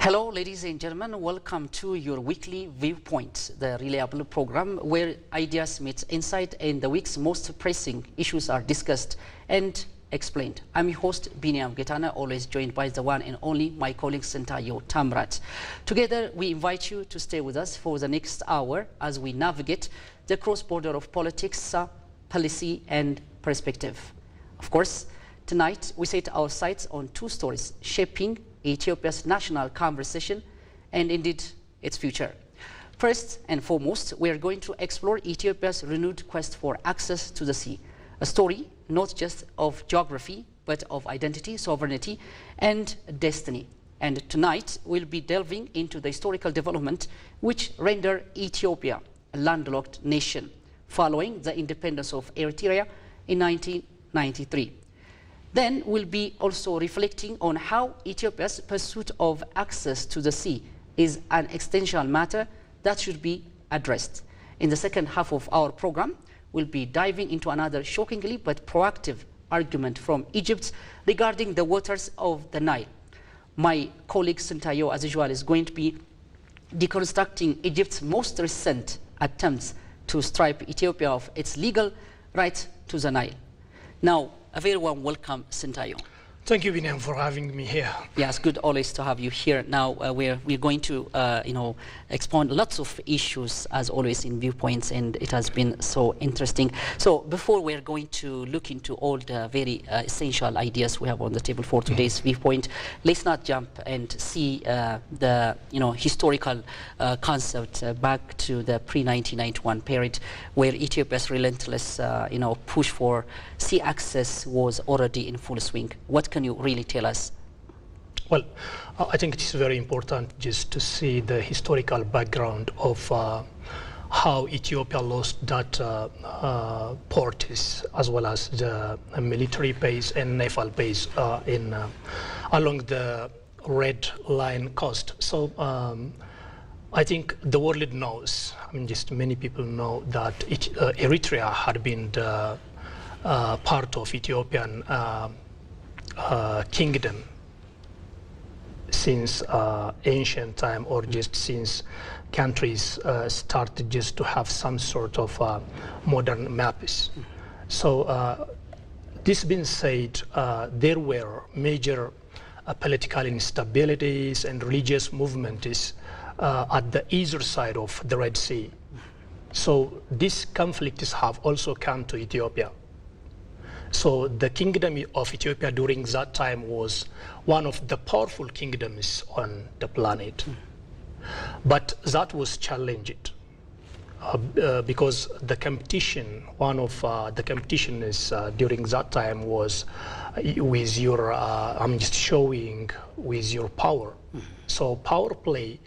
Hello, ladies and gentlemen. Welcome to your weekly Viewpoint, the reliable program where ideas meet insight and the week's most pressing issues are discussed and explained. I'm your host, Biniam Getana, always joined by the one and only my colleague, Sentayo Tamrat. Together, we invite you to stay with us for the next hour as we navigate the cross-border of politics, policy and perspective. Of course, tonight we set our sights on two stories shaping Ethiopia's national conversation and indeed its future. First and foremost, we are going to explore Ethiopia's renewed quest for access to the sea, a story not just of geography but of identity, sovereignty and destiny. And tonight we'll be delving into the historical development which rendered Ethiopia a landlocked nation following the independence of Eritrea in 1993. Then we'll be also reflecting on how Ethiopia's pursuit of access to the sea is an existential matter that should be addressed. In the second half of our program, we'll be diving into another shockingly but proactive argument from Egypt regarding the waters of the Nile. My colleague Sentayo, as usual, is going to be deconstructing Egypt's most recent attempts to strip Ethiopia of its legal right to the Nile. Now, a very warm welcome, Sentayo. Thank you, Biniam, for having me here. Yes, good always to have you here. Now, we're going to, expound lots of issues, as always, in Viewpoints, and it has been so interesting. So, before we're going to look into all the very essential ideas we have on the table for today's Viewpoint, let's not jump and see the, historical concept back to the pre-1991 period, where Ethiopia's relentless, push for sea access was already in full swing. What can you really tell us? Well, I think it is very important just to see the historical background of how Ethiopia lost that ports as well as the military base and naval base along the Red Line coast. So I think the world knows, just many people know that Eritrea had been the part of Ethiopian kingdom since ancient time, or just since countries started just to have some sort of modern maps. So this being said, there were major political instabilities and religious movements at the eastern side of the Red Sea. So these conflicts have also come to Ethiopia. So the kingdom of Ethiopia during that time was one of the powerful kingdoms on the planet. But that was challenged because the competition, one of the competition is during that time was with your, I'm just showing with your power. So power play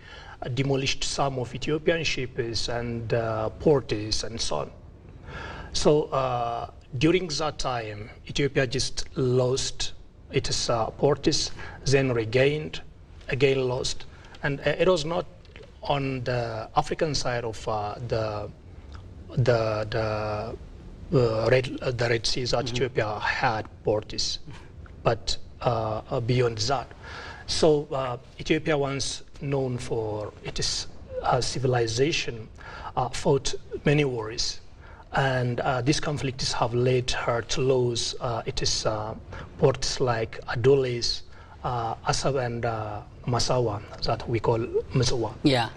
demolished some of Ethiopian ships and ports and so on. So during that time, Ethiopia just lost its ports, then regained, again lost. And it was not on the African side of the Red Sea that Ethiopia had ports, but beyond that. So Ethiopia, once known for its civilization, fought many wars. And these conflicts have led her to lose its ports like Adolis, Asab and Masawa, that we call Masawa. Yeah.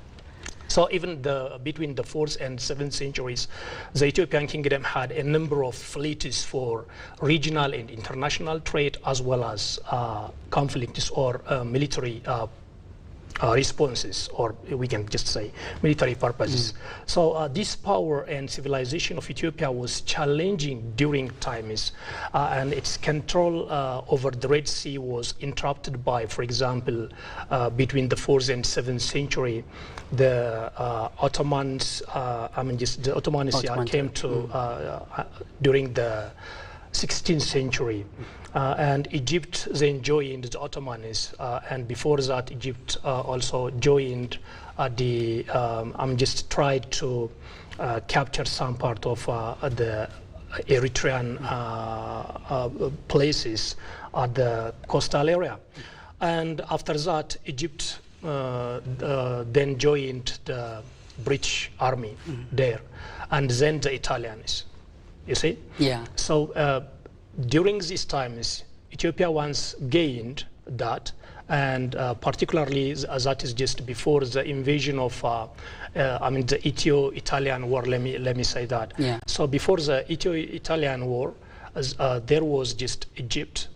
So even between the 4th and 7th centuries, the Ethiopian kingdom had a number of fleets for regional and international trade, as well as conflicts or military responses, or we can just say military purposes. So this power and civilization of Ethiopia was challenging during times, and its control over the Red Sea was interrupted by, for example, between the 4th and 7th century, the Ottomans, the Ottomans came to during the 16th century. And Egypt then joined the Ottomans, and before that Egypt also joined just tried to capture some part of the Eritrean places at the coastal area. And after that, Egypt then joined the British Army there, and then the Italians. You see? Yeah. So during these times, Ethiopia once gained that, and particularly that is just before the invasion of, the Ethio-Italian War. Let me say that. Yeah. So before the Ethio-Italian War, there was just Egypt,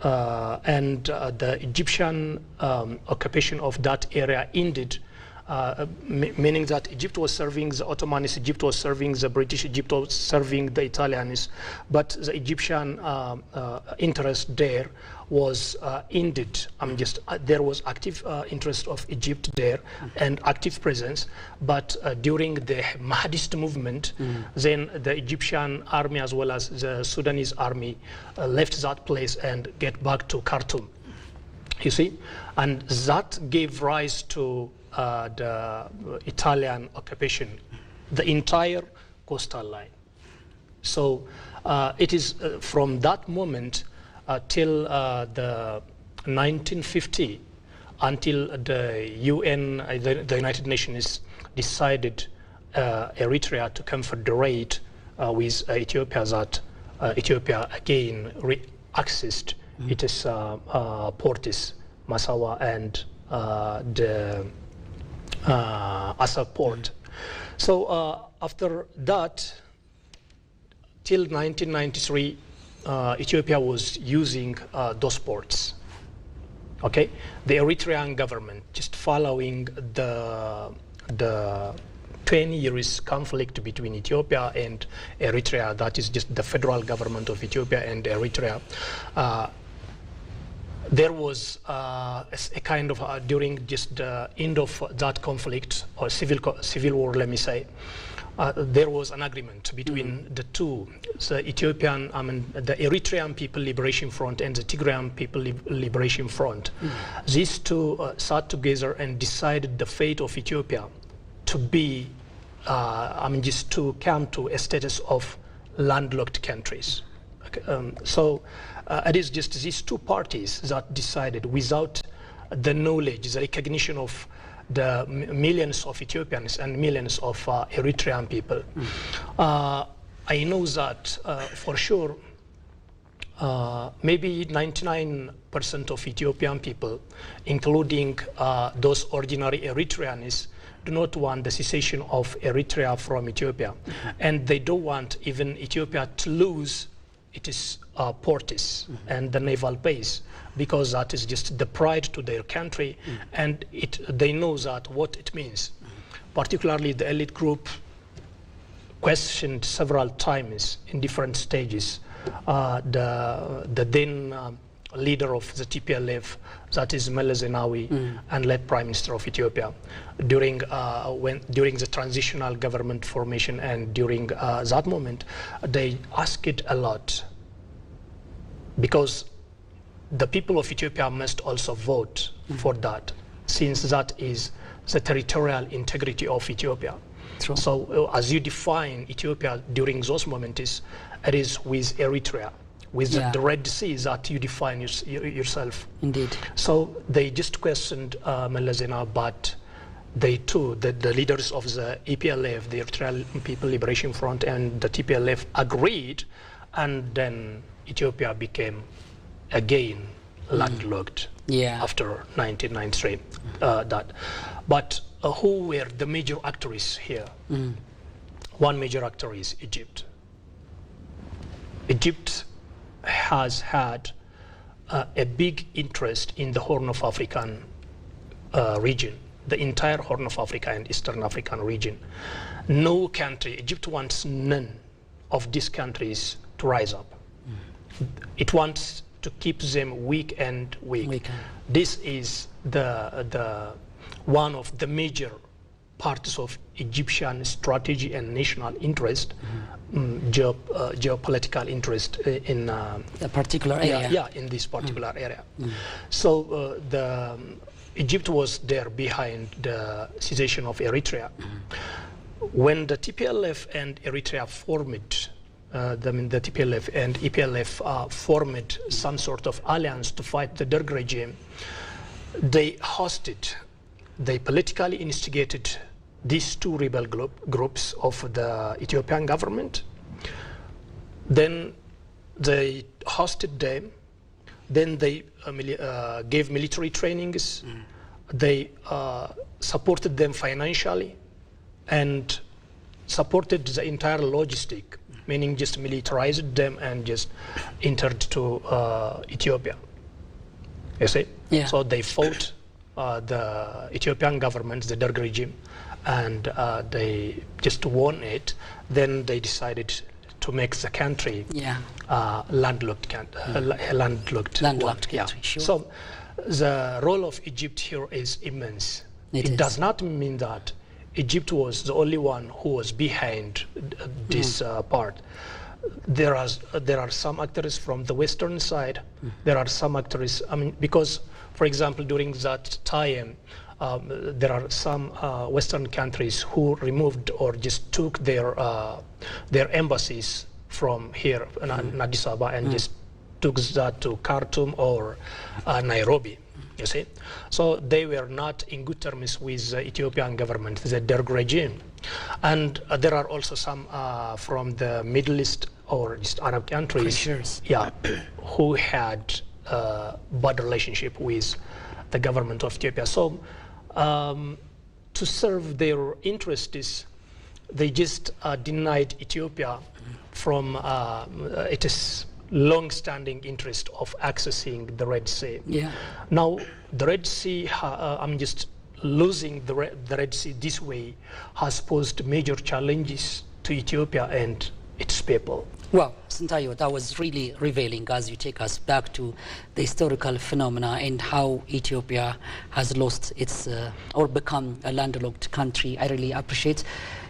and the Egyptian occupation of that area ended. Meaning that Egypt was serving the Ottomans, Egypt was serving the British, Egypt was serving the Italians, but the Egyptian interest there was ended. There was active interest of Egypt there and active presence, but during the Mahdist movement, then the Egyptian army as well as the Sudanese army left that place and get back to Khartoum. You see, and that gave rise to the Italian occupation, the entire coastal line. So it is from that moment till the 1950, until the UN, the United Nations, decided Eritrea to confederate with Ethiopia, that Ethiopia again accessed its ports, Massawa and the Assab port. So after that, till 1993, Ethiopia was using those ports. Okay, the Eritrean government, just following the 20 years conflict between Ethiopia and Eritrea, that is just the federal government of Ethiopia and Eritrea. There was a kind of, during just the end of that conflict, or civil war, let me say, there was an agreement between the two, the the Eritrean People Liberation Front and the Tigrayan People Liberation Front. These two sat together and decided the fate of Ethiopia to be, just to come to a status of landlocked countries. So it is just these two parties that decided, without the knowledge, the recognition of the millions of Ethiopians and millions of Eritrean people. I know that for sure, maybe 99% of Ethiopian people, including those ordinary Eritreans, do not want the cessation of Eritrea from Ethiopia. And they don't want even Ethiopia to lose its ports and the naval base, because that is just the pride to their country, and they know that what it means. Particularly the elite group questioned several times in different stages the then leader of the TPLF, that is Meles Zenawi, and late Prime Minister of Ethiopia, during the transitional government formation, and during that moment, they asked it a lot, because the people of Ethiopia must also vote for that, since that is the territorial integrity of Ethiopia. True. So as you define Ethiopia during those moments, it is with Eritrea, with the Red Sea, that you define yourself. Indeed. So they just questioned Meles Zenawi, but they too, the leaders of the EPLF, the Eritrean People Liberation Front, and the TPLF agreed, and then Ethiopia became again landlocked after 1993. But who were the major actors here? One major actor is Egypt. Egypt has had a big interest in the Horn of African region, the entire Horn of Africa and Eastern African region. No country, Egypt wants none of these countries to rise up. It wants to keep them weak and weak. This is the one of the major parts of Egyptian strategy and national interest, geopolitical interest in a particular area. In this particular area. So Egypt was there behind the cessation of Eritrea. When the TPLF and Eritrea formed, the TPLF and EPLF formed some sort of alliance to fight the Derg regime, they politically instigated these two rebel groups of the Ethiopian government. Then they hosted them. Then they gave military trainings. They supported them financially and supported the entire logistic, meaning just militarized them and just entered to Ethiopia. You see? Yeah. So they fought the Ethiopian government, the DERG regime, and they just won it. Then they decided to make the country landlocked country. Yeah. Sure. So the role of Egypt here is immense. It does not mean that Egypt was the only one who was behind this part. There are some actors from the western side. There are some actors, I mean, because, for example, during that time, there are some Western countries who removed or just took their embassies from here in Addis Ababa and just took that to Khartoum or Nairobi. You see, so they were not in good terms with the Ethiopian government, the DERG regime, and there are also some from the Middle East or just Arab countries, who had bad relationship with the government of Ethiopia. So to serve their interests, they just denied Ethiopia from its long-standing interest of accessing the Red Sea. Yeah. Now, the Red Sea, I'm just losing the Red Sea this way has posed major challenges to Ethiopia and its people. Well, Sintayo, that was really revealing as you take us back to the historical phenomena and how Ethiopia has lost its or become a landlocked country. I really appreciate.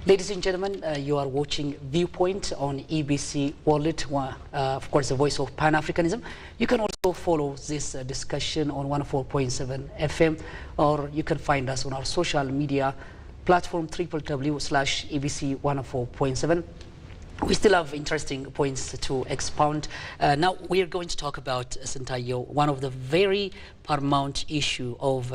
Ladies and gentlemen, you are watching Viewpoint on EBC World, of course, the voice of Pan-Africanism. You can also follow this discussion on 104.7 FM, or you can find us on our social media platform, www.ebc104.7. We still have interesting points to expound. Now we are going to talk about, Sintayo, one of the very paramount issue of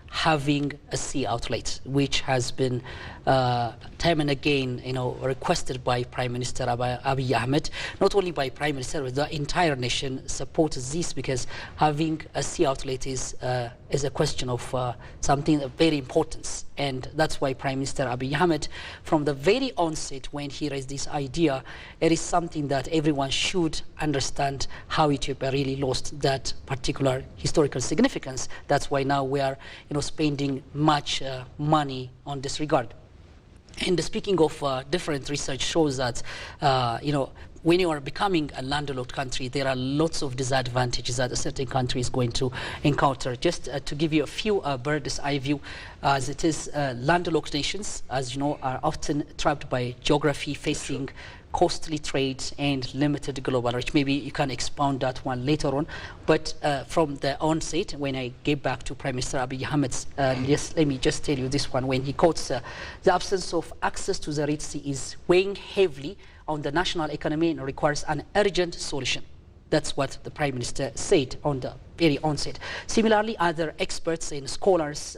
having a sea outlet, which has been time and again, requested by Prime Minister Abiy Ahmed. Not only by Prime Minister, but the entire nation supports this, because having a sea outlet is a question of something of very important. And that's why Prime Minister Abiy Ahmed, from the very onset when he raised this idea, it is something that everyone should understand how Ethiopia really lost that particular historical significance. That's why now we are spending much money on this regard. And speaking of different research shows that, when you are becoming a landlocked country, there are lots of disadvantages that a certain country is going to encounter. Just to give you a few bird's eye view, as it is, landlocked nations, as you know, are often trapped by geography, facing costly trade and limited global reach. Maybe you can expound that one later on. But from the onset, when I get back to Prime Minister Abiy Ahmed's, let me just tell you this one, when he quotes, the absence of access to the Red Sea is weighing heavily on the national economy and requires an urgent solution. That's what the Prime Minister said on the very onset. Similarly, other experts and scholars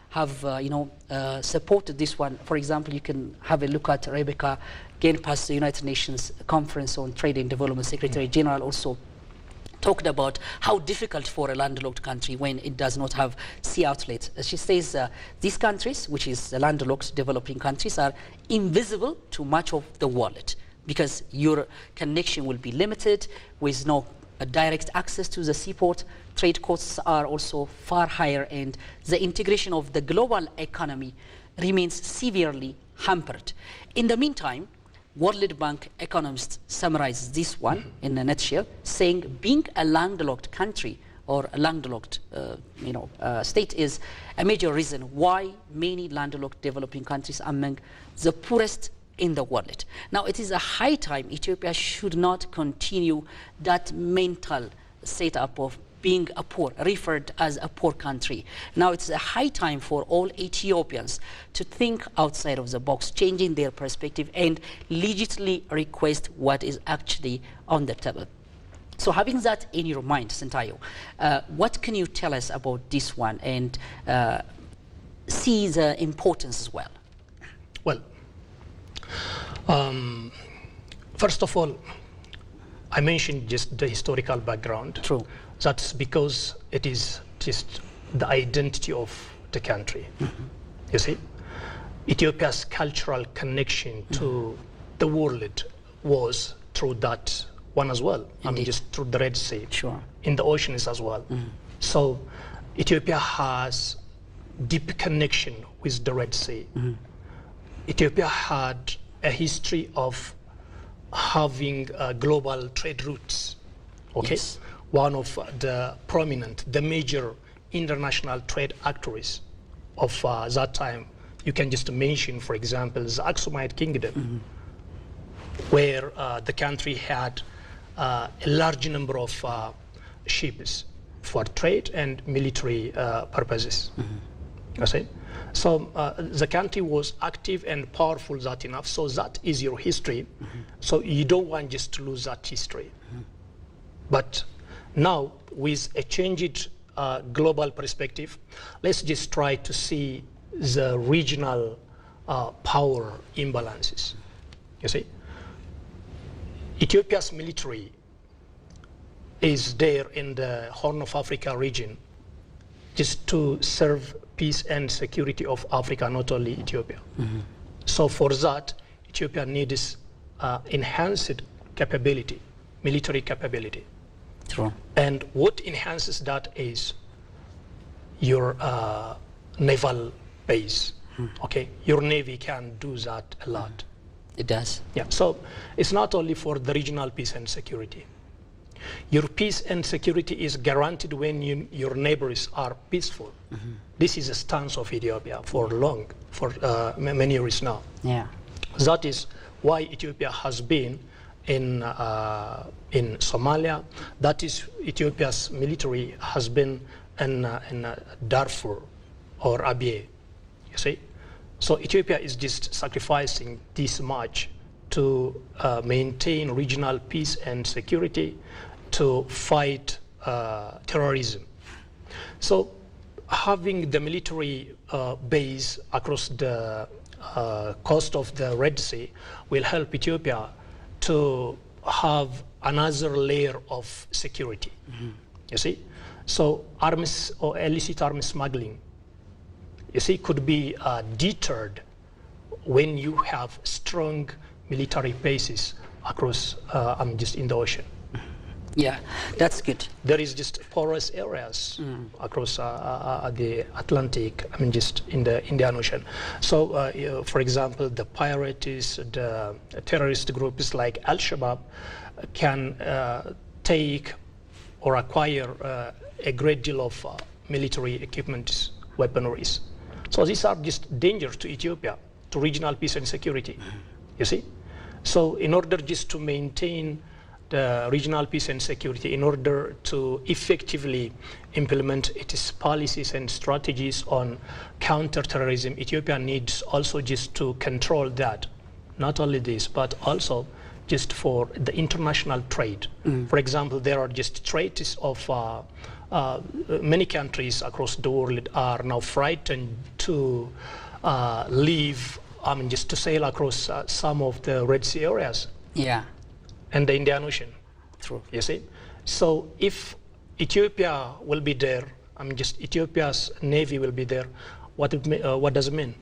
have supported this one. For example, you can have a look at Rebecca Genpass, the United Nations Conference on Trade and Development Secretary General, also talked about how difficult for a landlocked country when it does not have sea outlets. She says these countries, which is landlocked developing countries, are invisible to much of the world, because your connection will be limited with no direct access to the seaport. Trade costs are also far higher, and the integration of the global economy remains severely hampered. In the meantime, World Bank economists summarize this one in a nutshell, saying being a landlocked country or a landlocked state is a major reason why many landlocked developing countries are among the poorest in the world. Now, it is a high time Ethiopia should not continue that mental setup of being a poor, referred as a poor country. Now it's a high time for all Ethiopians to think outside of the box, changing their perspective and legitimately request what is actually on the table. So having that in your mind, Sentayo, what can you tell us about this one and see the importance as well? Well, first of all, I mentioned just the historical background. True. That's because it is just the identity of the country. You see, Ethiopia's cultural connection to the world was through that one as well. I mean, just through the Red Sea, in the oceans as well. So Ethiopia has deep connection with the Red Sea. Ethiopia had a history of having global trade routes. Okay, yes. One of the prominent, the major international trade actors of that time, you can just mention, for example, the Aksumite Kingdom, where the country had a large number of ships for trade and military purposes. You see? So the country was active and powerful that enough. So that is your history. So you don't want just to lose that history. But now, with a changed global perspective, let's just try to see the regional power imbalances. You see, Ethiopia's military is there in the Horn of Africa region just to serve peace and security of Africa, not only Ethiopia. So for that, Ethiopia needs enhanced capability, military capability. True. And what enhances that is your naval base. Okay, your navy can do that a lot. It does. Yeah. So it's not only for the regional peace and security. Your peace and security is guaranteed when your neighbors are peaceful. This is a stance of Ethiopia for many years now. Yeah. That is why Ethiopia has been in Somalia. That is, Ethiopia's military has been in Darfur or Abyei. You see, so Ethiopia is just sacrificing this much to maintain regional peace and security, to fight terrorism. So having the military base across the coast of the Red Sea will help Ethiopia to have another layer of security. You see, so arms or illicit arms smuggling, you see, could be deterred when you have strong military bases across just in the ocean. Yeah, that's good. There is just porous areas across the Atlantic, I mean just in the Indian Ocean. So for example, the pirates, the terrorist groups like Al-Shabaab can take or acquire a great deal of military equipment, weaponries. So these are just dangers to Ethiopia, to regional peace and security, you see. So in order just to maintain the regional peace and security, in order to effectively implement its policies and strategies on counter-terrorism, Ethiopia needs also just to control that. Not only this, but also just for the international trade. For example, there are just treaties of many countries across the world are now frightened to leave, I mean, just to sail across some of the Red Sea areas. Yeah. And the Indian Ocean. True. You see? So if Ethiopia will be there, I mean, just Ethiopia's navy will be there, what does it mean?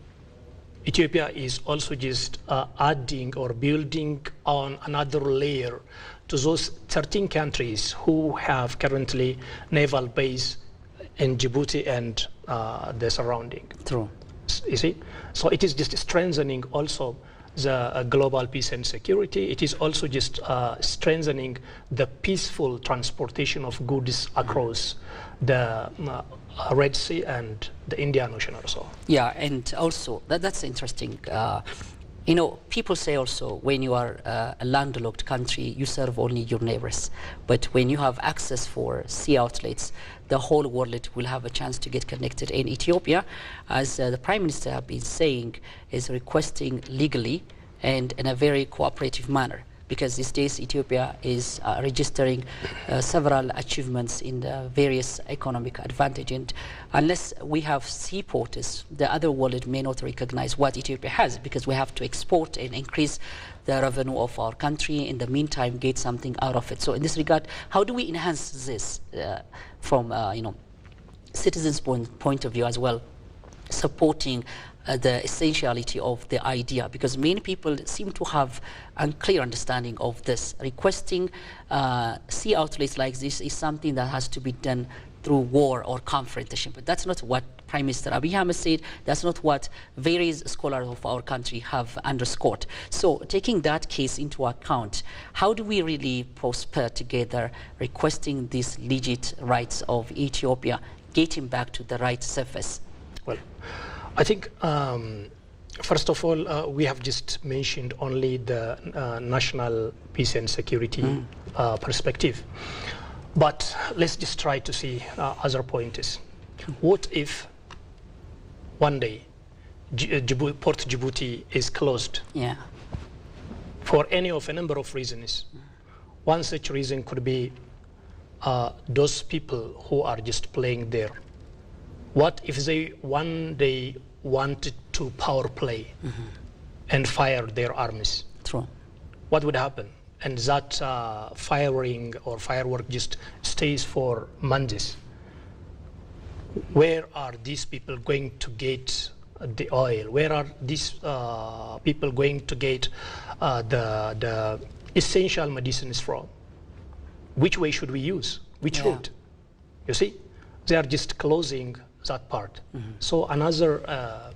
Ethiopia is also just adding or building on another layer to those 13 countries who have currently naval base in Djibouti and the surrounding. True. You see? So it is just strengthening also the global peace and security. It is also just strengthening the peaceful transportation of goods across the Red Sea and the Indian Ocean also. Yeah, and also that's interesting. You know, people say also when you are a landlocked country, you serve only your neighbors. But when you have access for sea outlets, the whole world will have a chance to get connected. In Ethiopia, as the Prime Minister has been saying, is requesting legally and in a very cooperative manner because these days Ethiopia is registering several achievements in the various economic advantage. And unless we have seaports, the other world may not recognize what Ethiopia has, because we have to export and increase the revenue of our country, in the meantime get something out of it. So in this regard, how do we enhance this from citizens' point of view as well, supporting the essentiality of the idea, because many people seem to have a clear understanding of this. Requesting sea outlets like this is something that has to be done through war or confrontation, but that's not what Prime Minister Abiy Ahmed said. That's not what various scholars of our country have underscored. So taking that case into account, how do we really prosper together, requesting these legit rights of Ethiopia, getting back to the right surface? Well, I think, first of all, we have just mentioned only the national peace and security perspective. But let's just try to see other points. What if one day Port Djibouti is closed? Yeah. For any of a number of reasons. One such reason could be those people who are just playing there. What if they one day wanted to power play and fire their armies? True. What would happen? And that firing or firework just stays for months. Where are these people going to get the oil? Where are these people going to get the essential medicines from? Which way should we use? Which route? You see, they are just closing that part. So another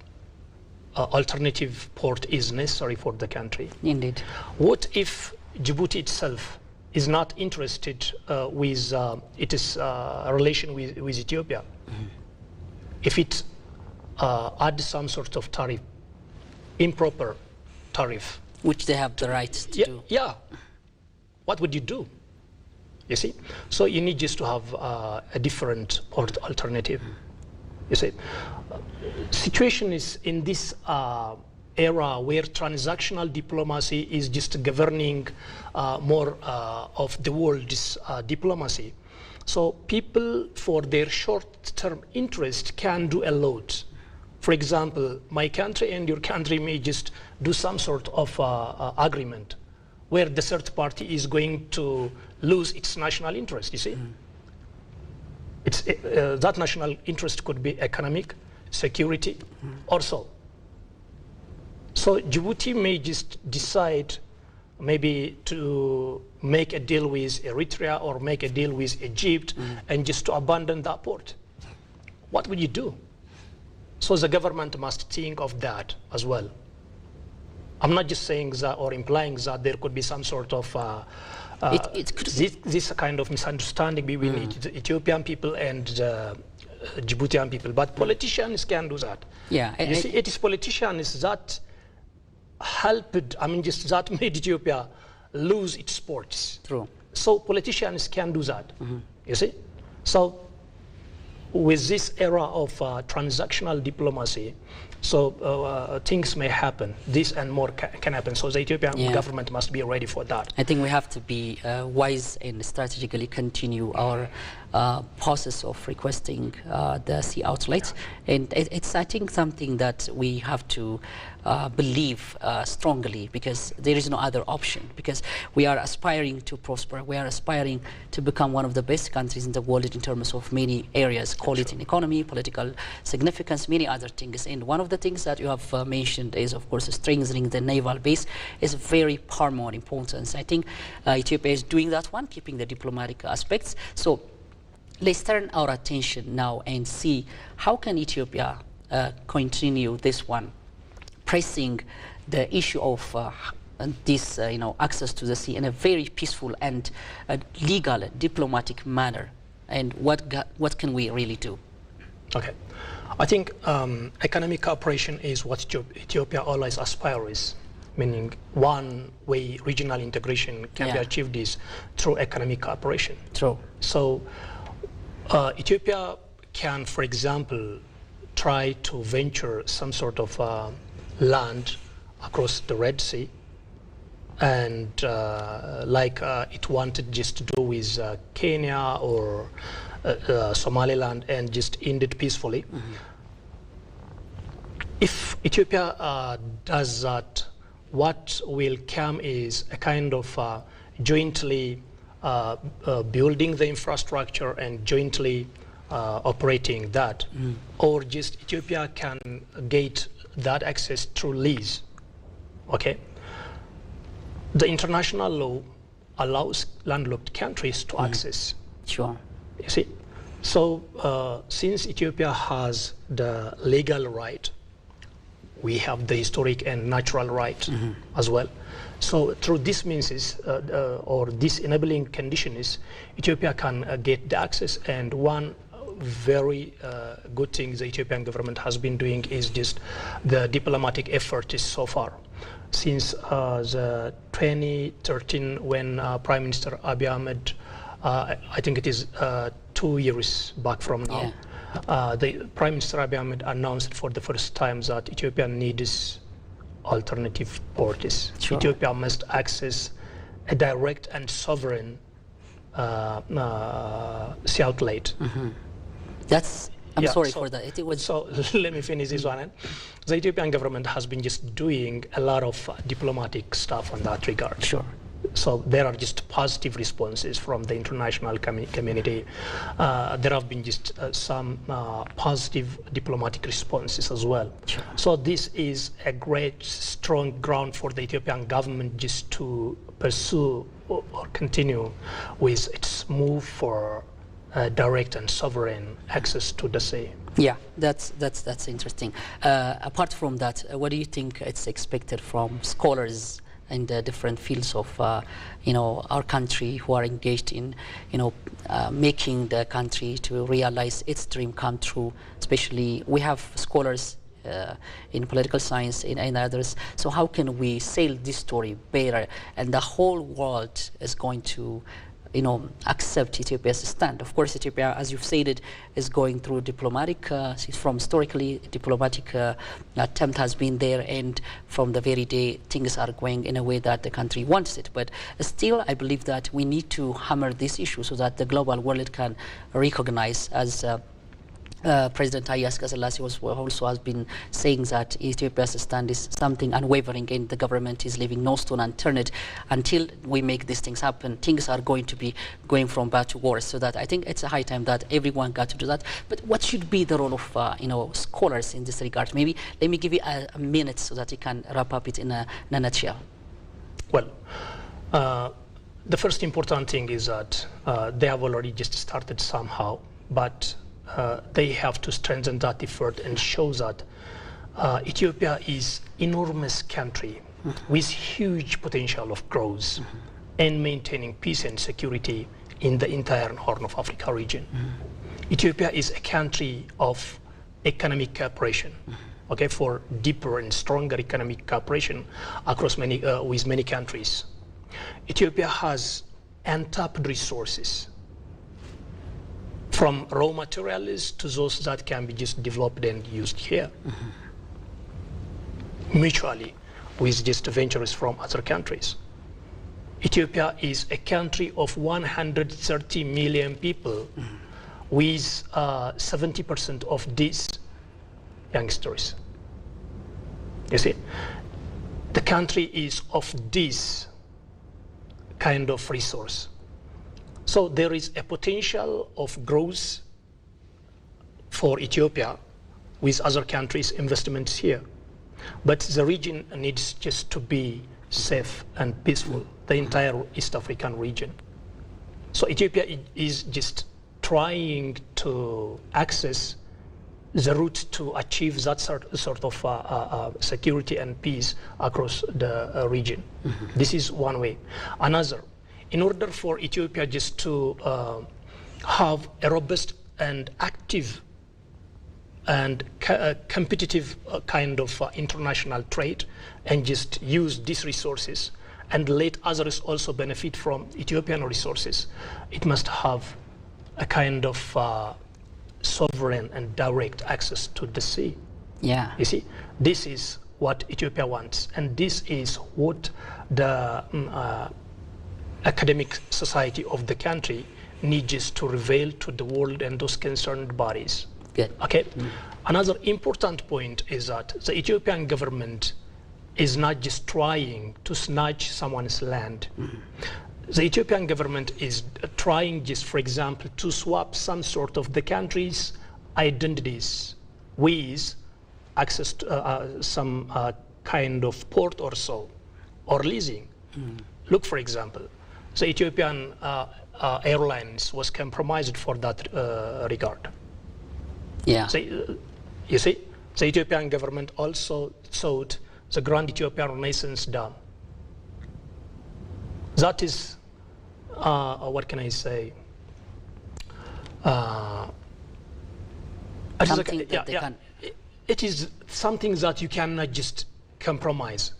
alternative port is necessary for the country. Indeed. What if Djibouti itself is not interested with its relation with Ethiopia? If it adds some sort of tariff, improper tariff, which they have the right to do. Yeah. What would you do? You see? So you need just to have a different port alternative. You see? Situation is in this era where transactional diplomacy is just governing more of the world's diplomacy. So people, for their short-term interest, can do a lot. For example, my country and your country may just do some sort of agreement where the third party is going to lose its national interest, you see? That national interest could be economic, security, or so. So Djibouti may just decide maybe to make a deal with Eritrea or make a deal with Egypt and just to abandon that port. What would you do? So the government must think of that as well. I'm not just saying that or implying that there could be some sort of this kind of misunderstanding between Ethiopian people and Djiboutian people, but politicians can do that. Yeah, you see, it is politicians that helped, just that made Ethiopia lose its ports. True. So politicians can do that, you see? So with this era of transactional diplomacy, so things may happen. This and more can happen. So the Ethiopian government must be ready for that. I think we have to be wise and strategically continue our process of requesting the sea outlets. And it's, I think, something that we have to believe strongly, because there is no other option, because we are aspiring to prosper. We are aspiring to become one of the best countries in the world in terms of many areas, call it in economy, political significance, many other things. And one of the things that you have mentioned is, of course, strengthening the naval base is very paramount importance. I think Ethiopia is doing that one, keeping the diplomatic aspects. So let's turn our attention now and see how can Ethiopia continue this one, pressing the issue of this access to the sea in a very peaceful and legal diplomatic manner, and what can we really do? Okay, I think economic cooperation is what Ethiopia always aspires, meaning one way regional integration can be achieved is through economic cooperation. True. So Ethiopia can, for example, try to venture some sort of land across the Red Sea and like it wanted just to do with Kenya or Somaliland and just end it peacefully. If Ethiopia does that, what will come is a kind of jointly building the infrastructure and jointly operating that, or just Ethiopia can get that access through lease. Okay, the international law allows landlocked countries to access. Sure. You see, so since Ethiopia has the legal right, we have the historic and natural right as well. So through this means or this enabling condition is Ethiopia can get the access. And one very good thing the Ethiopian government has been doing is just the diplomatic effort is so far. Since the 2013 when Prime Minister Abiy Ahmed, I think it is 2 years back from now, the Prime Minister Abiy Ahmed announced for the first time that Ethiopia needs alternative ports. Sure. Ethiopia must access a direct and sovereign sea outlet. That's, I'm sorry so, for that. It was so let me finish this one. The Ethiopian government has been just doing a lot of diplomatic stuff on that regard. Sure. So there are just positive responses from the international community. There have been just some positive diplomatic responses as well. Sure. So this is a great, strong ground for the Ethiopian government just to pursue or continue with its move for direct and sovereign access to the sea. Yeah, that's interesting. Apart from that, what do you think it's expected from scholars in the different fields of our country who are engaged in making the country to realize its dream come true? Especially we have scholars in political science and others. So how can we sell this story better, and the whole world is going to accept Ethiopia's stand? Of course, Ethiopia, as you've said, it is going through diplomatic, from historically, diplomatic attempt has been there, and from the very day things are going in a way that the country wants it. But still, I believe that we need to hammer this issue so that the global world can recognize, as President Haile Selassie also has been saying, that Ethiopia's stand is something unwavering, and the government is leaving no stone unturned until we make these things happen. Things are going to be going from bad to worse. So that I think it's a high time that everyone got to do that. But what should be the role of scholars in this regard? Maybe let me give you a minute so that you can wrap up it in a nutshell. Well, the first important thing is that they have already just started somehow, but they have to strengthen that effort and show that Ethiopia is enormous country with huge potential of growth and maintaining peace and security in the entire Horn of Africa region. Ethiopia is a country of economic cooperation, okay, for deeper and stronger economic cooperation across with many countries. Ethiopia has untapped resources, from raw materials to those that can be just developed and used here mutually with just ventures from other countries. Ethiopia is a country of 130 million people with 70% of these youngsters. You see, the country is of this kind of resource. So there is a potential of growth for Ethiopia with other countries' investments here. But the region needs just to be safe and peaceful, the entire East African region. So Ethiopia is just trying to access the route to achieve that sort of security and peace across the region. This is one way. Another, in order for Ethiopia just to have a robust and active and competitive kind of international trade, and just use these resources and let others also benefit from Ethiopian resources, it must have a kind of sovereign and direct access to the sea. Yeah. You see, this is what Ethiopia wants. And this is what the academic society of the country needs to reveal to the world and those concerned bodies. Good. Okay. Another important point is that the Ethiopian government is not just trying to snatch someone's land. The Ethiopian government is trying just, for example, to swap some sort of the country's identities with access to some kind of port or so, or leasing. Look, for example, the Ethiopian Airlines was compromised for that regard. Yeah. So, you see, the Ethiopian government also sought the Grand Ethiopian Renaissance Dam. That is, what can I say? It is something that you cannot just compromise.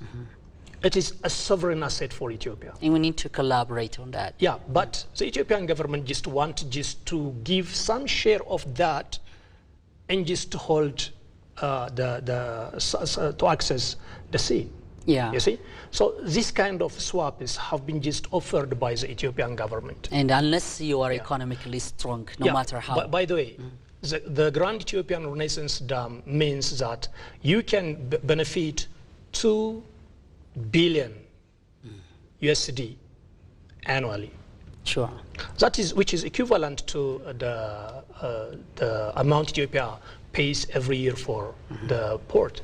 It is a sovereign asset for Ethiopia. And we need to collaborate on that. Yeah, but the Ethiopian government just want to give some share of that and just to hold to access the sea. Yeah. You see? So this kind of swaps have been just offered by the Ethiopian government. And unless you are economically strong, no matter how. By the way, the Grand Ethiopian Renaissance Dam means that you can benefit 2 billion USD annually. Sure. That is, which is equivalent to the amount Ethiopia pays every year for the port.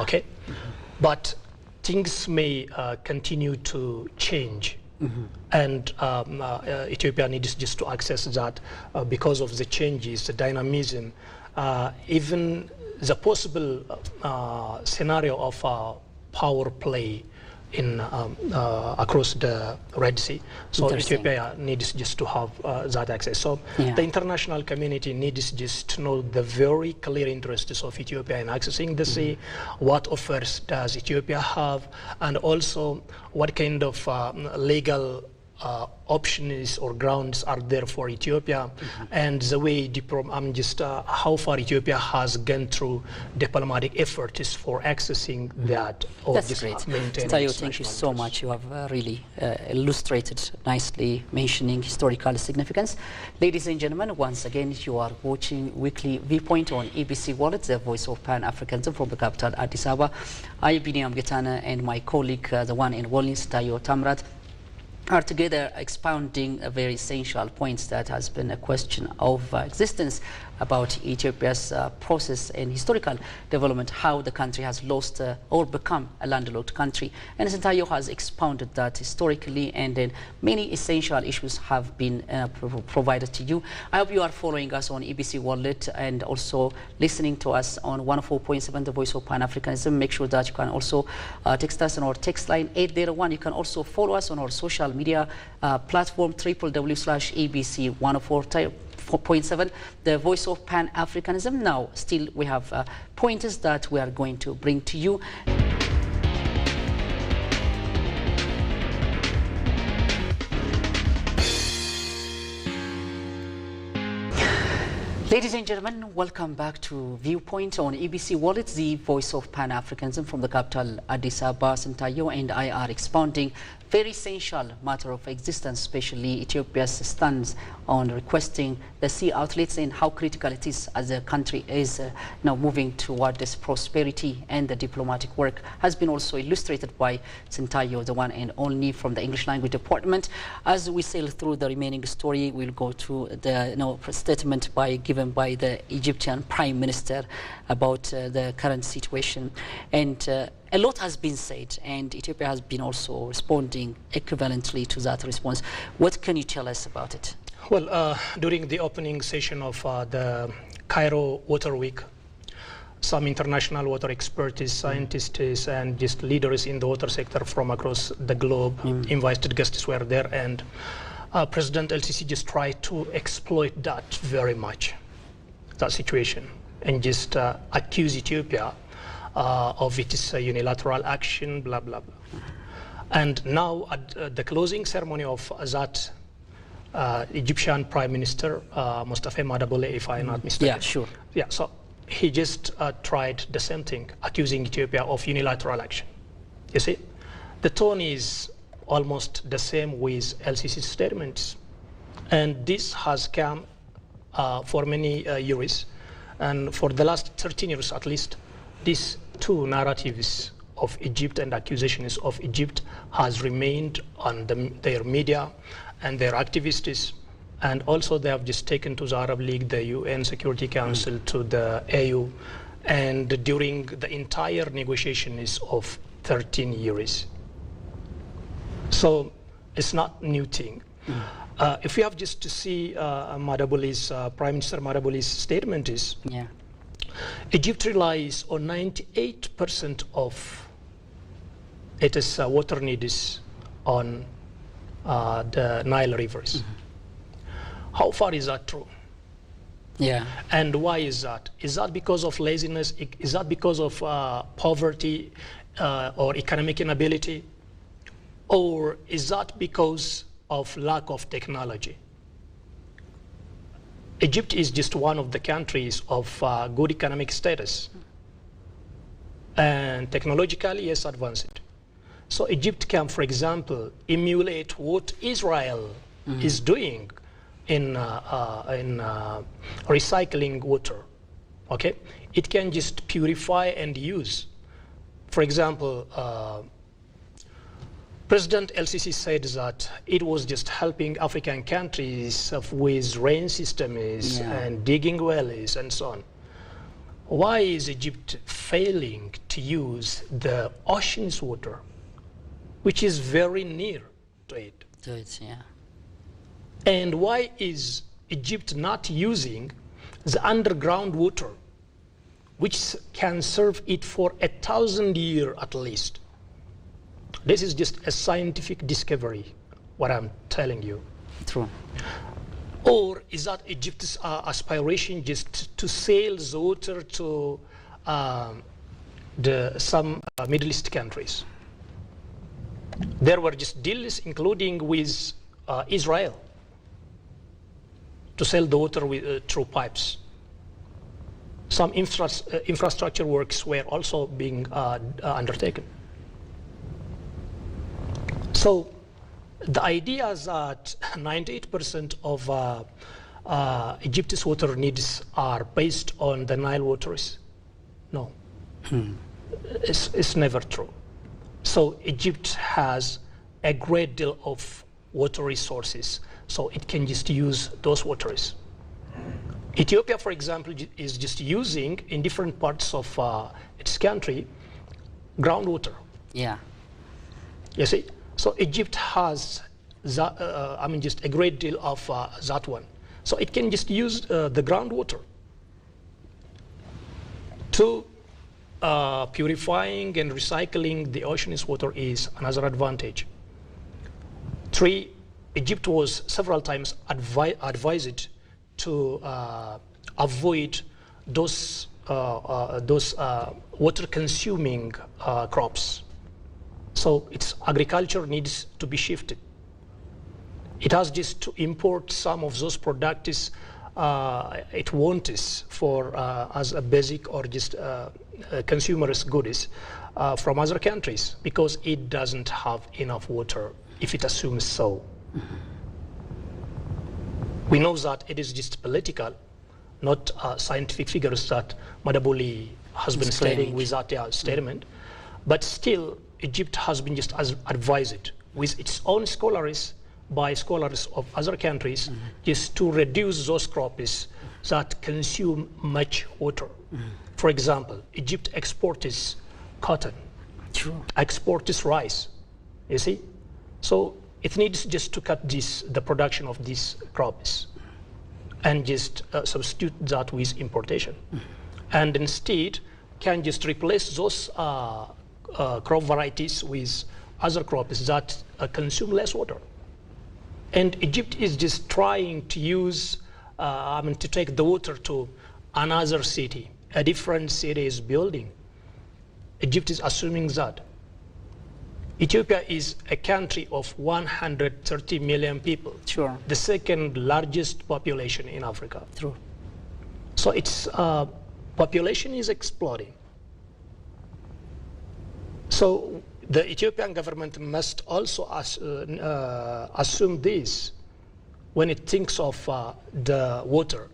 Okay, but things may continue to change, and Ethiopia needs just to access that because of the changes, the dynamism, even the possible scenario of power play in across the Red Sea. So Ethiopia needs just to have that access. So the international community needs just to know the very clear interests of Ethiopia in accessing the sea, what offers does Ethiopia have, and also what kind of legal options or grounds are there for Ethiopia, and the way how far Ethiopia has gone through diplomatic efforts for accessing that. That's great. Tayo, thank you so much. You have really illustrated nicely, mentioning historical significance. Ladies and gentlemen, once again, you are watching Weekly Viewpoint on ABC World, the voice of Pan-Africanism from the capital, Addis Ababa. I, Biniam Getana, and my colleague, the one and only Tayo Tamrat, are together expounding a very essential points that has been a question of existence about Ethiopia's process and historical development, how the country has lost or become a landlocked country. And Tayo has expounded that historically, and then many essential issues have been provided to you. I hope you are following us on ABC World and also listening to us on 104.7, the voice of Pan-Africanism. Make sure that you can also text us on our text line 801. You can also follow us on our social media platform www.abc104.7, the voice of Pan-Africanism. Now, still we have pointers that we are going to bring to you. Ladies and gentlemen, welcome back to Viewpoint on ABC World. It's the voice of Pan-Africanism from the capital, Addis Ababa. Tayo and I are expounding very essential matter of existence, especially Ethiopia's stance on requesting the sea outlets and how critical it is as a country is now moving toward this prosperity, and the diplomatic work has been also illustrated by Tayo, the one and only from the English language department. As we sail through the remaining story, we'll go to the statement given by the Egyptian Prime Minister about the current situation. And a lot has been said, and Ethiopia has been also responding equivalently to that response. What can you tell us about it? Well, during the opening session of the Cairo Water Week, some international water experts, scientists, and just leaders in the water sector from across the globe, invited guests were there, and President El-Sisi just tried to exploit that very much, that situation, and just accuse Ethiopia of its unilateral action, blah, blah, blah. And now at the closing ceremony of that Egyptian Prime Minister, Mustafa Madabole, if I'm not mistaken. Yeah, sure. Yeah, so he just tried the same thing, accusing Ethiopia of unilateral action. You see, the tone is almost the same with LCC's statements. And this has come for many years. And for the last 13 years at least, these two narratives of Egypt and accusations of Egypt has remained on their media and their activists. And also they have just taken to the Arab League, the UN Security Council, to the AU, and during the entire negotiations of 13 years. So it's not new thing. If you have just to see Madabuli's, Prime Minister Madabuli's statement is, Egypt relies on 98% of its water needs on the Nile rivers. How far is that true? And why is that? Is that because of laziness? Is that because of poverty or economic inability? Or is that because of lack of technology? Egypt is just one of the countries of good economic status and technologically, yes, advanced. So Egypt can, for example, emulate what Israel is doing in recycling water. Okay, it can just purify and use. For example, President LCC said that it was just helping African countries with rain systems and digging wells and so on. Why is Egypt failing to use the ocean's water, which is very near to it? And why is Egypt not using the underground water, which can serve it for 1,000 years at least? This is just a scientific discovery, what I'm telling you. True. Or is that Egypt's aspiration just to sell the water to some Middle East countries? There were just deals, including with Israel, to sell the water through pipes. Some infrastructure works were also being undertaken. So the idea that 98% of Egypt's water needs are based on the Nile waters, no, it's never true. So Egypt has a great deal of water resources, so it can just use those waters. Ethiopia, for example, is just using in different parts of its country groundwater. You see? So Egypt has just a great deal of that one. So it can just use the groundwater to purifying and recycling the ocean's water is another advantage. 3, Egypt was several times advised to avoid those water-consuming crops. So its agriculture needs to be shifted. It has just to import some of those products it wants for as a basic or just consumerist goods from other countries because it doesn't have enough water if it assumes so. We know that it is just political, not scientific figures that Madabuli has been stating with that statement, but still Egypt has been just as advised with its own scholars by scholars of other countries just to reduce those crops that consume much water. For example, Egypt exports cotton, exports rice, you see? So it needs just to cut the production of these crops and just substitute that with importation. And instead can just replace those crop varieties with other crops that consume less water. And Egypt is just trying to use, to take the water to another city. A different city is building. Egypt is assuming that. Ethiopia is a country of 130 million people. The second largest population in Africa. So its population is exploding. So the Ethiopian government must also assume this when it thinks of the water.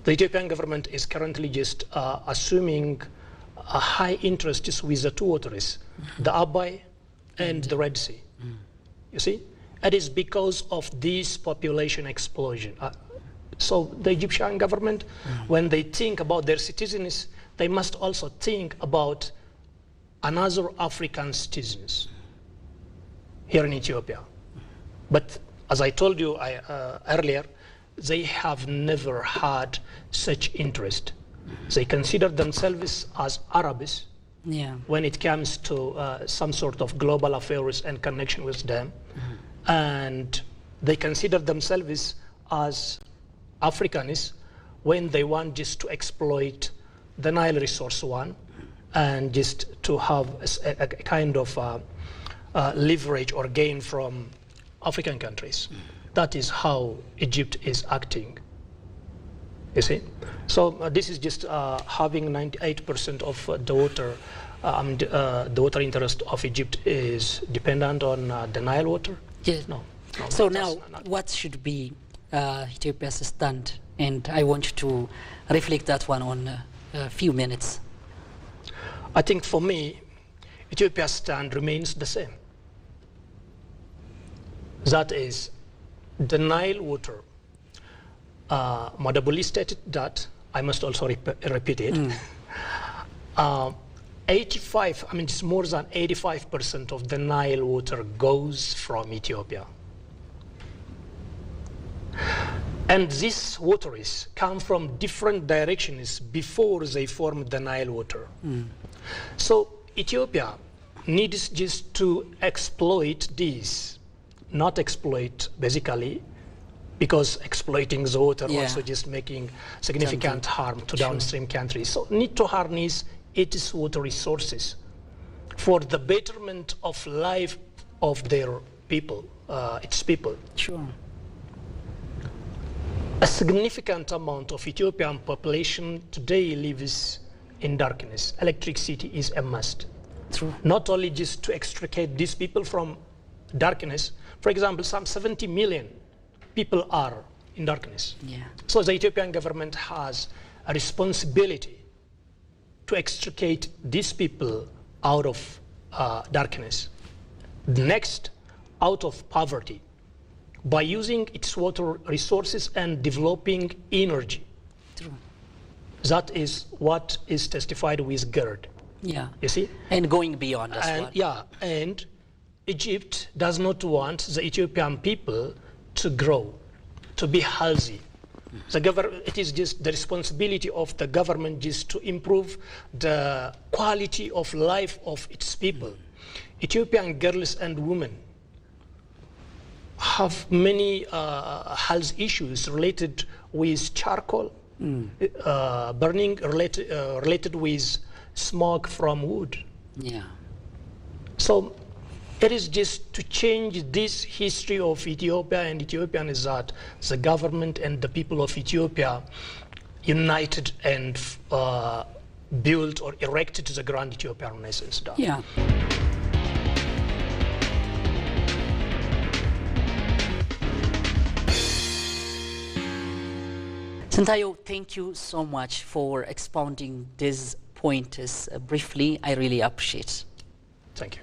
The Ethiopian government is currently just assuming a high interest with the two waters, the Abai and the Red Sea. You see? It is because of this population explosion. So the Egyptian government, when they think about their citizens, they must also think about another African citizens here in Ethiopia. But as I told you earlier, they have never had such interest. They consider themselves as Arabs when it comes to some sort of global affairs and connection with them. And they consider themselves as Africans when they want just to exploit the Nile resource and just to have a kind of leverage or gain from African countries. That is how Egypt is acting, you see. So this is just having 98% of the water, the water interest of Egypt is dependent on the Nile water. Yes. No. So now, what should be Ethiopia's stand? And I want you to reflect that one on a few minutes. I think for me, Ethiopia's stand remains the same. That is, the Nile water, Madabuli stated that, I must also repeat it, 85, I mean, it's more than 85% of the Nile water goes from Ethiopia. And these waters come from different directions before they form the Nile water. So Ethiopia needs just to exploit this, not exploit basically, because exploiting the water also just making significant harm to downstream countries. So need to harness its water resources for the betterment of life of their people, its people. Sure. A significant amount of Ethiopian population today lives in darkness. Electricity is a must. True. Not only just to extricate these people from darkness. For example, some 70 million people are in darkness. So the Ethiopian government has a responsibility to extricate these people out of darkness. Next, out of poverty, by using its water resources and developing energy. True. That is what is testified with GERD. You see? And going beyond as well. And Egypt does not want the Ethiopian people to grow, to be healthy. It is just the responsibility of the government just to improve the quality of life of its people. Ethiopian girls and women have many health issues related with charcoal, burning, related with smoke from wood. So it is just to change this history of Ethiopia and Ethiopian is that the government and the people of Ethiopia united and built or erected the Grand Ethiopian Renaissance Dam. Santayo, thank you so much for expounding these pointers briefly. I really appreciate. Thank you.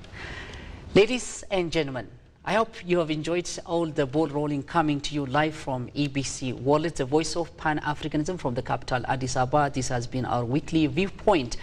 Ladies and gentlemen, I hope you have enjoyed all the ball rolling coming to you live from ABC World, the voice of Pan-Africanism from the capital Addis Ababa. This has been our weekly Viewpoint,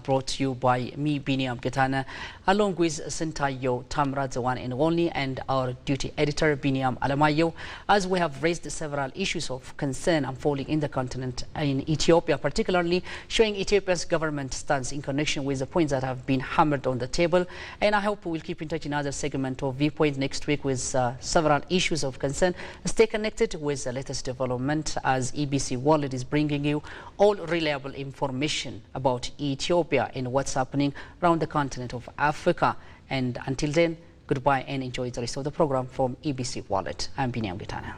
brought to you by me, Biniam Getana, along with Santayo Tamra, the one and only, and our duty editor, Biniam Alamayo, as we have raised several issues of concern unfolding in the continent, in Ethiopia particularly, showing Ethiopia's government stance in connection with the points that have been hammered on the table. And I hope we'll keep in touch in another segment of Viewpoint next week with several issues of concern. Stay connected with the latest development as ABC World is bringing you all reliable information about Ethiopia and what's happening around the continent of Africa. And until then, goodbye and enjoy the rest of the program from ABC World. I'm Biniam Getana.